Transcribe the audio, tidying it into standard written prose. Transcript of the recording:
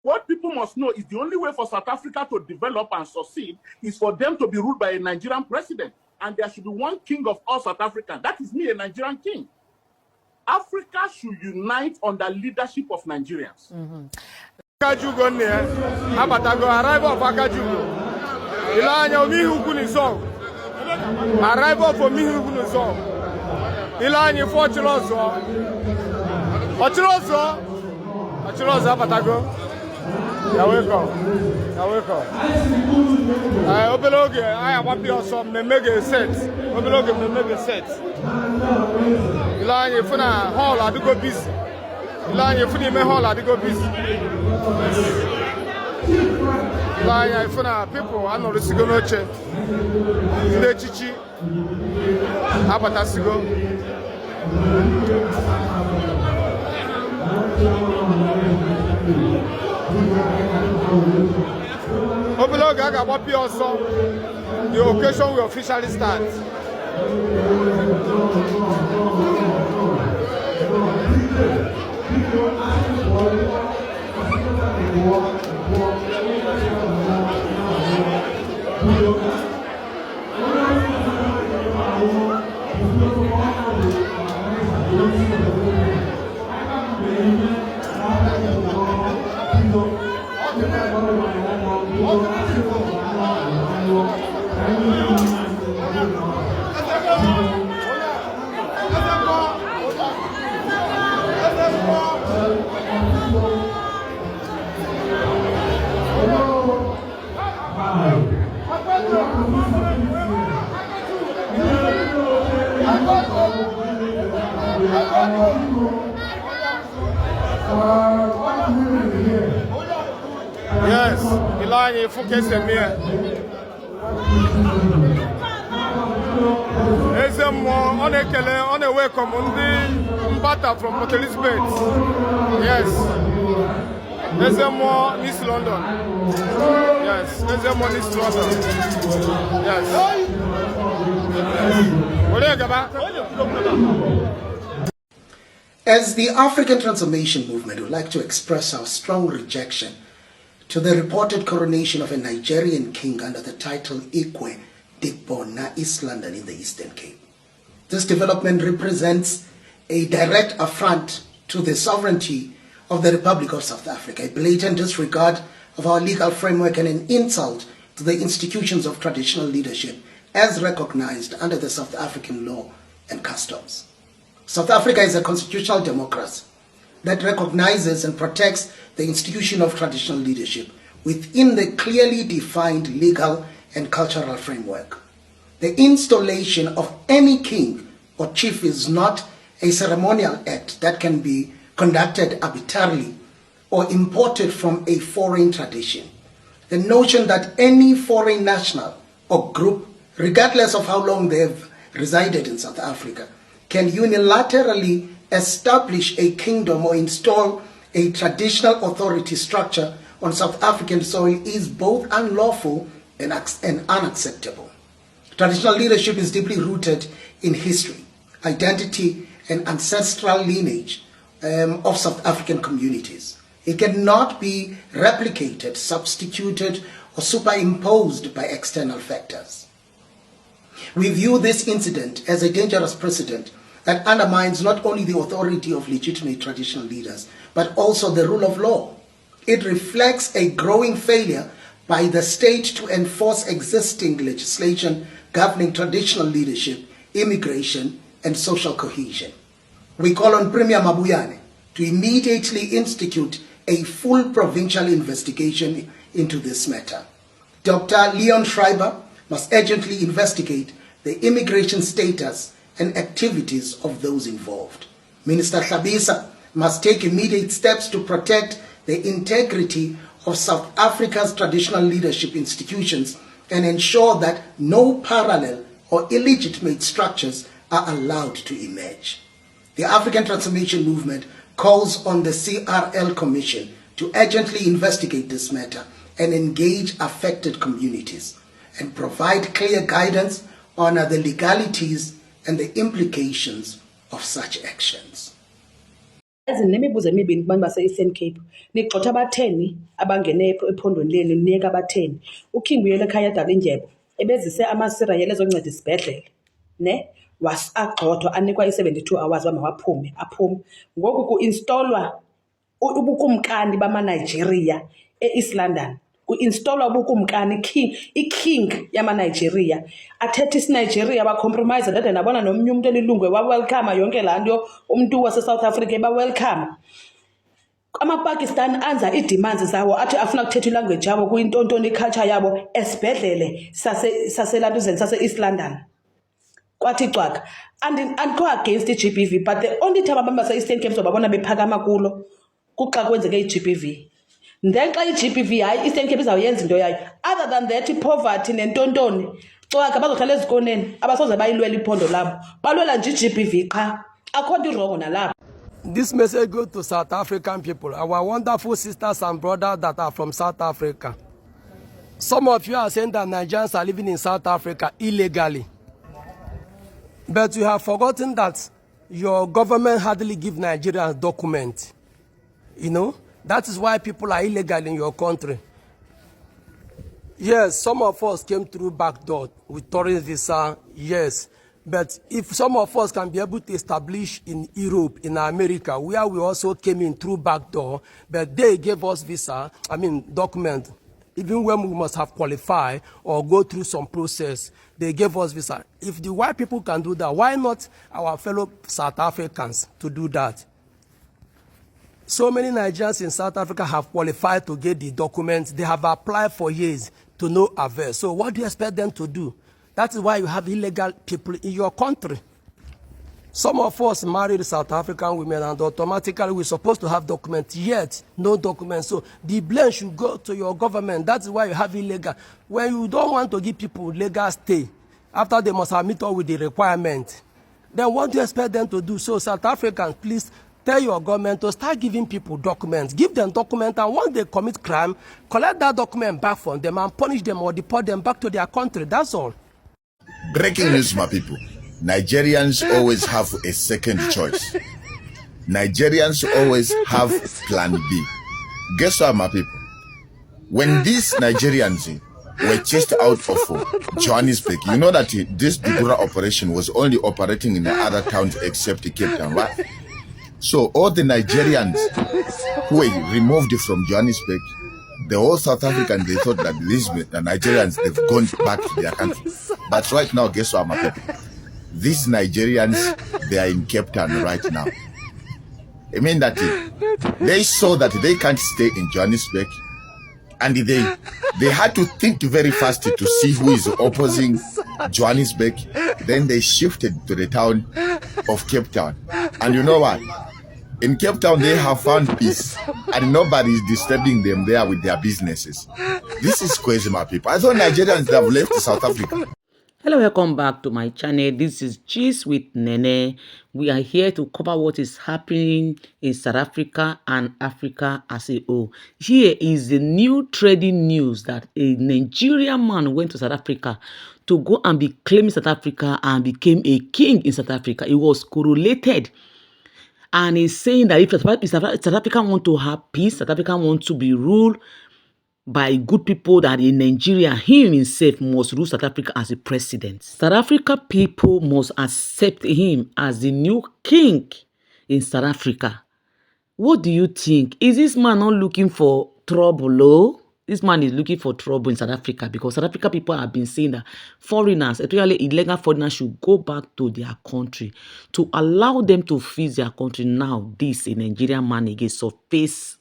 What people must know is the only way for South Africa to develop and succeed is for them to be ruled by a Nigerian president. And there should be one king of all South Africans. That is me, a Nigerian king. Africa should unite under leadership of Nigerians. Akajugo ne abatago arrival of Akajugo. Ilanya omihugu ni song. Arrival for mihugu ni song. Ilanya for Chilozo. Chilozo abatago. Yaweko. Obeloge I want to some mega set. Obeloge mega set. Ilanya funa hall adugo busy. Ilanya funi me hall adugo busy. Ilanya funa people ano risigo noche. Inde chichi. Abata sigo. Obeloge aga wapi also. The occasion will officially start. Yes, Ilani focus on me. On a welcome on the Mbata from Port Elizabeth. Yes. There's more East London. Yes, there's more East London. Yes. As the African Transformation Movement, we would like to express our strong rejection to the reported coronation of a Nigerian king under the title Ikwe Dikbona, East London in the Eastern Cape. This development represents a direct affront to the sovereignty of the Republic of South Africa, a blatant disregard of our legal framework and an insult to the institutions of traditional leadership as recognized under the South African law and customs. South Africa is a constitutional democracy that recognizes and protects the institution of traditional leadership within the clearly defined legal and cultural framework. The installation of any king or chief is not a ceremonial act that can be conducted arbitrarily or imported from a foreign tradition. The notion that any foreign national or group, regardless of how long they have resided in South Africa, can unilaterally establish a kingdom or install a traditional authority structure on South African soil is both unlawful and unacceptable. Traditional leadership is deeply rooted in history, identity, and ancestral lineage of South African communities. It cannot be replicated, substituted, or superimposed by external factors. We view this incident as a dangerous precedent that undermines not only the authority of legitimate traditional leaders, but also the rule of law. It reflects a growing failure by the state to enforce existing legislation governing traditional leadership, immigration, and social cohesion. We call on Premier Mabuyane to immediately institute a full provincial investigation into this matter. Dr. Leon Schreiber must urgently investigate the immigration status and activities of those involved. Minister Hlabisa must take immediate steps to protect the integrity of South Africa's traditional leadership institutions and ensure that no parallel or illegitimate structures are allowed to emerge. The African Transformation Movement calls on the CRL Commission to urgently investigate this matter and engage affected communities and provide clear guidance on the legalities and the implications of such actions. Nemibuzo emibini kubantu base-Eastern Cape. Nigxotha abatheni abangene ephondweni lenu niyeka abatheni. UKing Buyele ekhaya edala indlebe ebezise amasirayeli ezonceda isibhedlele. Ne? Agxothwa anikwa i-72 hours uba mawaphume aphume. Ngoku ku-installwa ubukumkani bama-Nigeria e-East London. Ku-installwa ubukumkani i-king yama-Nigeria. Athetha isi-Nigeria bacompromise ndade nabona nomnye umuntu elilungwe wa-welcome yonke laa nto umntu wase-South Africa eba-welcome. Amapakistan anza ii-demands zawo athi afuna kuthetha ilanguage yabo kuyintontoni iculture yabo esibhedlele saselantuzeni sase-East London. Kwathi cwaka andikho against i-GBV, but the only time abantu base-Eastern Cape sobabona bephakama kulo kuxa kwenzeke i-GBV. Then xa i-GBV hayi i-Eastern Cape izawuyenza into yayo. Other than that, i-poverty nentontoni cwaka bazohlala ezikoneni abasoze bayilwela iphondo labo balwela nje i-GBV qha akho nto irongo nalapho. This message goes to South African people, our wonderful sisters and brothers that are from South Africa. Some of you are saying that Nigerians are living in South Africa illegally. But you have forgotten that your government hardly give Nigerians documents. You know, that is why people are illegal in your country. Yes, some of us came through back door with tourist visa, yes. But if some of us can be able to establish in Europe, in America, where we also came in through back door, but they gave us visa, document, even when we must have qualified or go through some process, they gave us visa. If the white people can do that, why not our fellow South Africans to do that? So many Nigerians in South Africa have qualified to get the documents. They have applied for years to no avail. So what do you expect them to do? That is why you have illegal people in your country. Some of us married South African women and automatically we're supposed to have documents, yet no documents. So the blame should go to your government. That is why you have illegal. When you don't want to give people legal stay, after they must have met up with the requirement, then what do you expect them to do? So South Africans, please tell your government to start giving people documents. Give them documents, and once they commit crime, collect that document back from them and punish them or deport them back to their country. That's all. Breaking news, my people. Nigerians always have a second choice. Nigerians always have plan B. Guess what, my people? When these Nigerians were chased out of Johannesburg, you know that this Dibura operation was only operating in the other towns except Cape Town, right? So all the Nigerians who were removed from Johannesburg, the whole South African, they thought that these Nigerians, they've gone back to their country. But right now, guess what, my people? These Nigerians, they are in Cape Town right now. I mean that they saw that they can't stay in Johannesburg, and they had to think very fast to see who is opposing Johannesburg. Then they shifted to the town of Cape Town. And you know what? In Cape Town, they have found peace, and nobody is disturbing them there with their businesses. This is crazy, my people. I thought Nigerians have left South Africa. Hello, welcome back to my channel. This is Gist with Nene. We are here to cover what is happening in South Africa and Africa as a whole. Here is the new trading news that a Nigerian man went to South Africa to go and be claiming South Africa and became a king in South Africa. It was correlated. And he's saying that if South Africa want to have peace, South Africa want to be ruled by good people, that in Nigeria, him himself must rule South Africa as a president. South Africa people must accept him as the new king in South Africa. What do you think? Is this man not looking for trouble? Oh? This man is looking for trouble in South Africa, because South Africa people have been saying that foreigners, especially illegal foreigners, should go back to their country to allow them to fix their country. Now, this a Nigerian man again surface